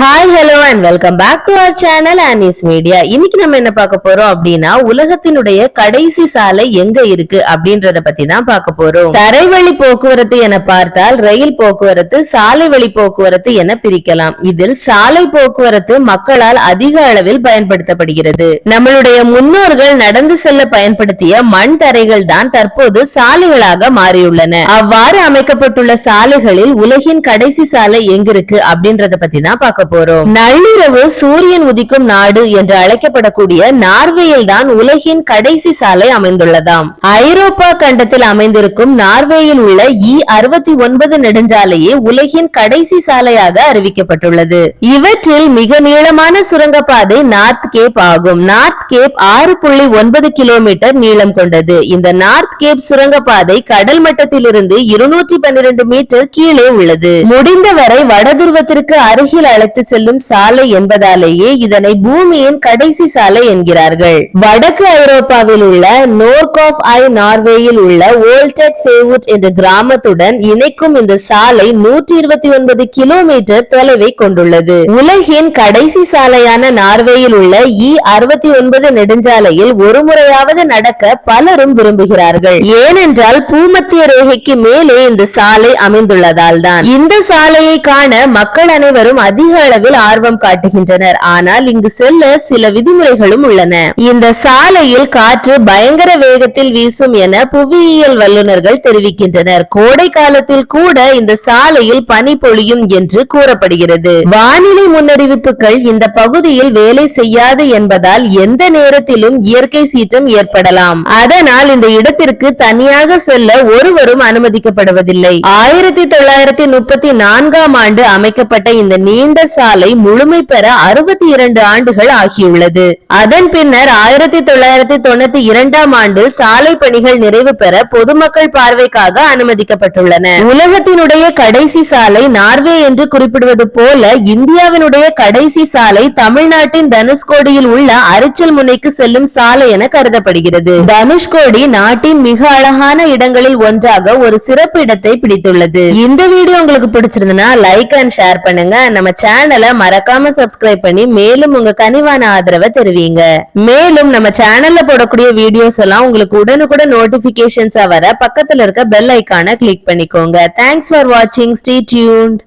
Hi, hello and welcome back to our channel Annie's Media. இன்னைக்கு நம்ம என்ன பார்க்க போறோம் அப்படின்னா உலகத்தினுடைய கடைசி சாலை எங்க இருக்கு அப்படின்றத பத்தி தான் பார்க்க போறோம். தரைவழி போக்குவரத்து என பார்த்தால் ரயில் போக்குவரத்து, சாலை வழி போக்குவரத்து என பிரிக்கலாம். இதில் சாலை போக்குவரத்து மக்களால் அதிக அளவில் பயன்படுத்தப்படுகிறது. நம்மளுடைய முன்னோர்கள் நடந்து செல்ல பயன்படுத்திய மண் தரைகள் தான் தற்போது சாலைகளாக மாறியுள்ளன. அவ்வாறு அமைக்கப்பட்டுள்ள சாலைகளில் உலகின் கடைசி சாலை எங்கிருக்கு அப்படின்றத பத்தி தான் பார்க்க போறோம். நள்ளிரவு சூரியன் உதிக்கும் நாடு என்று அழைக்கப்படக்கூடிய நார்வேயில் தான் உலகின் கடைசி சாலை அமைந்துள்ளதாம். ஐரோப்பா கண்டத்தில் அமைந்திருக்கும் நார்வேயில் உள்ள E69 நெடுஞ்சாலையே உலகின் கடைசி சாலையாக அறிவிக்கப்பட்டுள்ளது. இவற்றில் மிக நீளமான சுரங்கப்பாதை நார்த் கேப் ஆகும். நார்த் கேப் 6.9 கிலோமீட்டர் நீளம் கொண்டது. இந்த நார்த் கேப் சுரங்கப்பாதை கடல் மட்டத்திலிருந்து 212 மீட்டர் கீழே உள்ளது. முடிந்தவரை வடதுருவத்திற்கு அருகில் அழைத்து செல்லும் சாலை என்பதாலேயே இதனை பூமியின் கடைசி சாலை என்கிறார்கள். வடக்கு ஐரோப்பாவில் உள்ள நோர்க் ஆஃப் ஐ நார்வேயில் உள்ள ஓல்டெக் ஃபேவுட் என்ற கிராமத்துடன் இணைக்கும் இந்த சாலை 129 கிலோமீட்டர் தொலைவை கொண்டுள்ளது. உலகின் கடைசி சாலையான நார்வேயில் உள்ள E69 நெடுஞ்சாலையில் ஒரு முறையாவது நடக்க பலரும் விரும்புகிறார்கள். ஏனென்றால் பூமத்திய ரேகைக்கு மேலே இந்த சாலை அமைந்துள்ளதால் தான். இந்த சாலையை காண மக்கள் அனைவரும் அதிக அளவில் ஆர்வம் காட்டுகின்றனர். ஆனால் இங்கு செல்ல சில விதிமுறைகளும் உள்ளன. இந்த சாலையில் காற்று பயங்கர வேகத்தில் வீசும் என புவியியல் வல்லுநர்கள் தெரிவிக்கின்றனர். கோடை காலத்தில் கூட இந்த சாலையில் பனி பொழியும் என்று கூறப்படுகிறது. வானிலை முன்னறிவிப்புகள் இந்த பகுதியில் வேலை செய்யாது என்பதால் எந்த நேரத்திலும் இயற்கை சீற்றம் ஏற்படலாம். அதனால் இந்த இடத்திற்கு தனியாக செல்ல ஒருவரும் அனுமதிக்கப்படுவதில்லை. 1934ஆம் ஆண்டு அமைக்கப்பட்ட இந்த நீண்ட சாலை முழுமை பெற 62 ஆண்டுகள் ஆகியுள்ளது. அதன் பின்னர் 1992ஆம் ஆண்டு சாலை பணிகள் நிறைவு பெற பொதுமக்கள் பார்வைக்காக அனுமதிக்கப்பட்டுள்ளன. உலகத்தினுடைய கடைசி சாலை நார்வே என்று குறிப்பிடுவது போல இந்தியாவினுடைய கடைசி சாலை தமிழ்நாட்டின் தனுஷ்கோடியில் உள்ள அரிச்சல் முனைக்கு செல்லும் சாலை என கருதப்படுகிறது. தனுஷ்கோடி நாட்டின் மிக அழகான இடங்களில் ஒன்றாக ஒரு சிறப்பு இடத்தை பிடித்துள்ளது. இந்த வீடியோ உங்களுக்கு பிடிச்சிருந்தா லைக் அண்ட் ஷேர் பண்ணுங்க. நம்ம சேனலை மறக்காம சப்ஸ்கிரைப் பண்ணி மேலும் உங்க கனிவான ஆதரவை தெரிவிங்க. மேலும் நம்ம சேனல்ல போடக்கூடிய வீடியோஸ் எல்லாம் உங்களுக்கு உடனுக்குடன் நோட்டிபிகேஷன்ஸா வர பக்கத்துல இருக்க பெல் ஐகானை கிளிக் பண்ணிக்கோங்க. தேங்க்ஸ் ஃபார் வாட்சிங். Stay tuned.